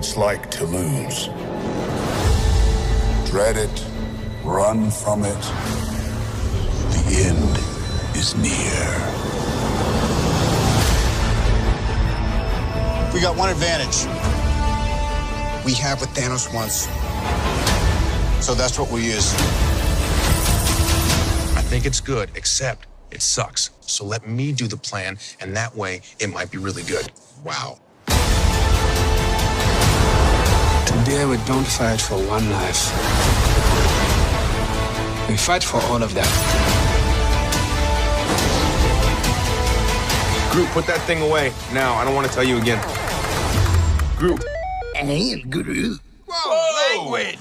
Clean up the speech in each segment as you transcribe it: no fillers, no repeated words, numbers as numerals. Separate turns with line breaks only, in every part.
it's like to lose. Dread it, run from it. The end is near.
We got one advantage. We have what Thanos wants. So that's what we use.
I think it's good, except it sucks. So let me do the plan, and that way it might be really good. Wow.
Today we don't fight for one life. We fight for all of them.
Groot, put that thing away. Now, I don't want to tell you again. Groot.
And Groot.
Whoa, language!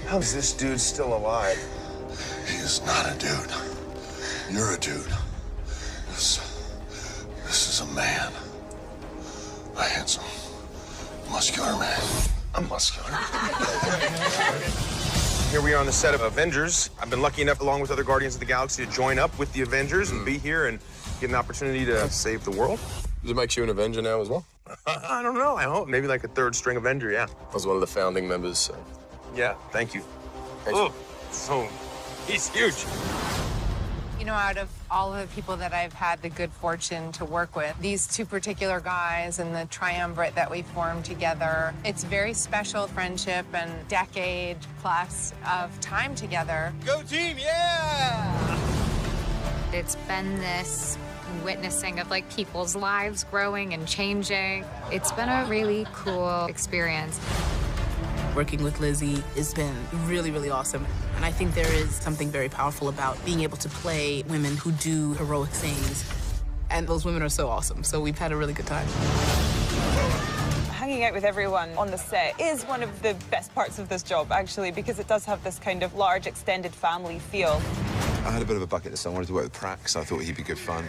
How is this dude still alive?
He is not a dude. You're a dude. This is a man. A handsome, muscular man. I'm muscular.
Here we are on the set of Avengers. I've been lucky enough, along with other Guardians of the Galaxy, to join up with the Avengers and be here and get an opportunity to save the world.
Does it make you an Avenger now as well?
I don't know. I hope. Maybe like a third string Avenger, yeah.
I was one of the founding members, so.
Yeah, thank you.
Thanks.
Oh, so he's huge.
You know, out of all of the people that I've had the good fortune to work with, these two particular guys and the triumvirate that we formed together, it's very special friendship and decade plus of time together.
Go team, yeah!
It's been this witnessing of like people's lives growing and changing. It's been a really cool experience.
Working with Lizzie has been really, really awesome. And I think there is something very powerful about being able to play women who do heroic things. And those women are so awesome, so we've had a really good time.
Hanging out with everyone on the set is one of the best parts of this job, actually, because it does have this kind of large, extended family feel.
I had a bit of a bucket list. I wanted to work with Pratt because I thought he'd be good fun.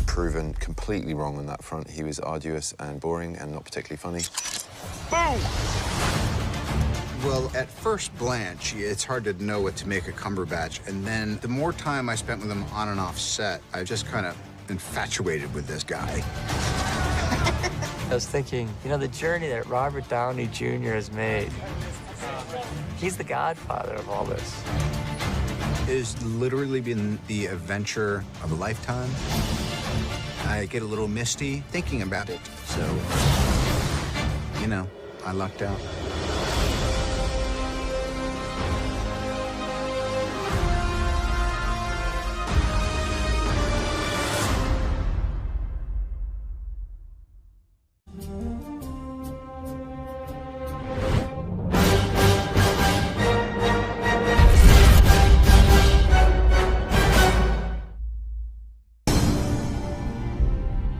Proven completely wrong on that front. He was arduous and boring and not particularly funny.
Boom!
Well, at first blanch, it's hard to know what to make of Cumberbatch. And then the more time I spent with him on and off set, I just kind of infatuated with this guy.
I was thinking, you know, the journey that Robert Downey Jr. has made, he's the godfather of all this.
It has literally been the adventure of a lifetime. I get a little misty thinking about it. So, you know, I lucked out.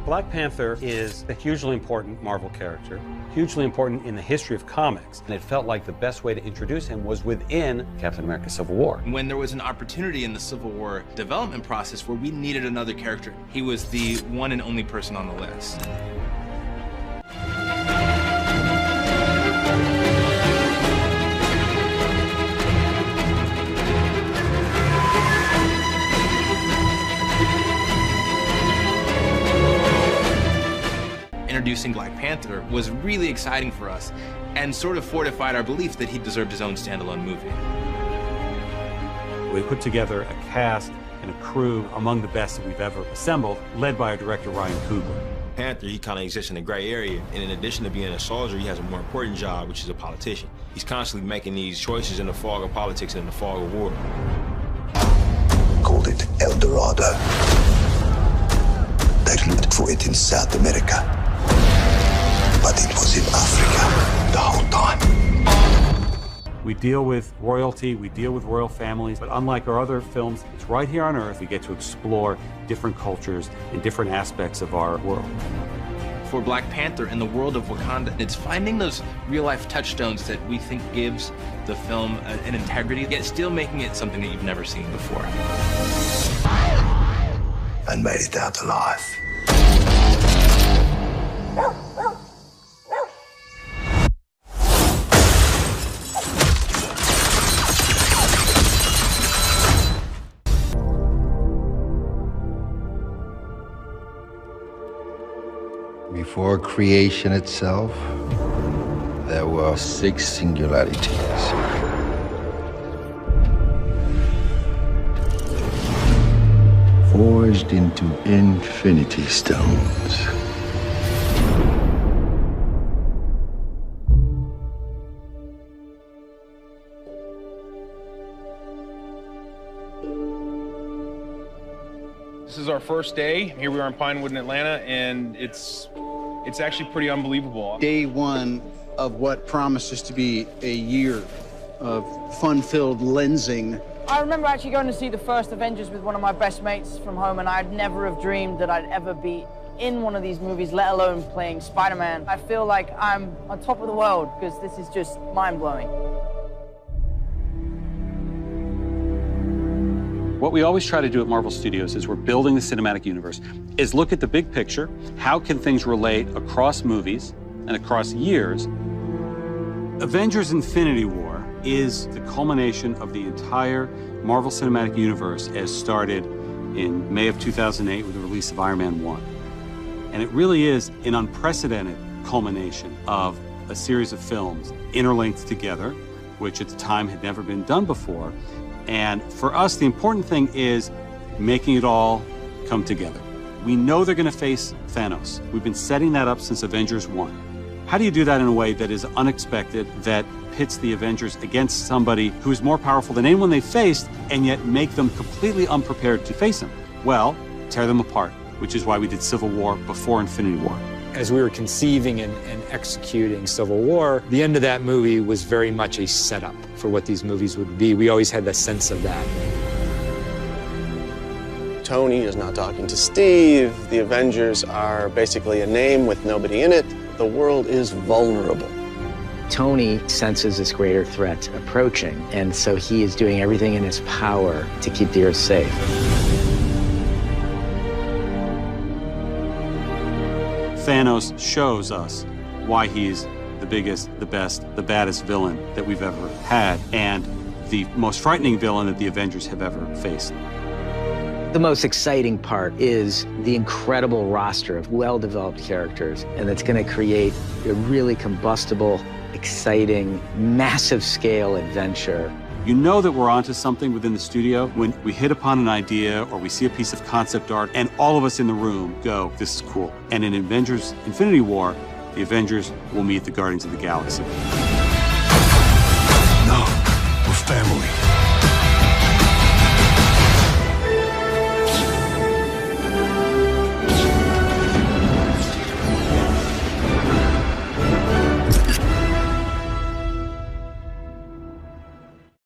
Black Panther is a hugely important Marvel character, hugely important in the history of comics, and it felt like the best way to introduce him was within Captain America Civil War.
When there was an opportunity in the Civil War development process where we needed another character, he was the one and only person on the list. Introducing Black Panther was really exciting for us and sort of fortified our belief that he deserved his own standalone movie.
We put together a cast and a crew among the best that we've ever assembled, led by our director, Ryan Coogler.
Panther, he kind of exists in a gray area, and in addition to being a soldier, he has a more important job, which is a politician. He's constantly making these choices in the fog of politics and in the fog of war.
Called it El Dorado. They looked for it in South America. But it was in Africa the whole time.
We deal with royalty, we deal with royal families, but unlike our other films, it's right here on Earth. We get to explore different cultures and different aspects of our world.
For Black Panther in the world of Wakanda, it's finding those real-life touchstones that we think gives the film an integrity, yet still making it something that you've never seen before.
And made it out alive.
Before creation itself, there were 6 singularities. Forged into infinity stones.
This is our first day. Here we are in Pinewood in Atlanta, and it's actually pretty unbelievable.
Day one of what promises to be a year of fun-filled lensing.
I remember actually going to see the first Avengers with one of my best mates from home, and I'd never have dreamed that I'd ever be in one of these movies, let alone playing Spider-Man. I feel like I'm on top of the world because this is just mind-blowing.
What we always try to do at Marvel Studios is we're building the cinematic universe, is look at the big picture. How can things relate across movies and across years? Avengers Infinity War is the culmination of the entire Marvel Cinematic Universe as started in May of 2008 with the release of Iron Man 1. And it really is an unprecedented culmination of a series of films interlinked together, which at the time had never been done before. And for us, the important thing is making it all come together. We know they're going to face Thanos. We've been setting that up since Avengers 1. How do you do that in a way that is unexpected, that pits the Avengers against somebody who is more powerful than anyone they've faced, and yet make them completely unprepared to face him? Well, tear them apart, which is why we did Civil War before Infinity War.
As we were conceiving and executing Civil War, the end of that movie was very much a setup for what these movies would be. We always had the sense of that.
Tony is not talking to Steve. The Avengers are basically a name with nobody in it. The world is vulnerable.
Tony senses this greater threat approaching, and so he is doing everything in his power to keep the Earth safe.
Thanos shows us why he's the biggest, the best, the baddest villain that we've ever had, and the most frightening villain that the Avengers have ever faced.
The most exciting part is the incredible roster of well-developed characters, and that's going to create a really combustible, exciting, massive-scale adventure.
You know that we're onto something within the studio when we hit upon an idea or we see a piece of concept art and all of us in the room go, this is cool. And in Avengers Infinity War, the Avengers will meet the Guardians of the Galaxy.
No, we're family.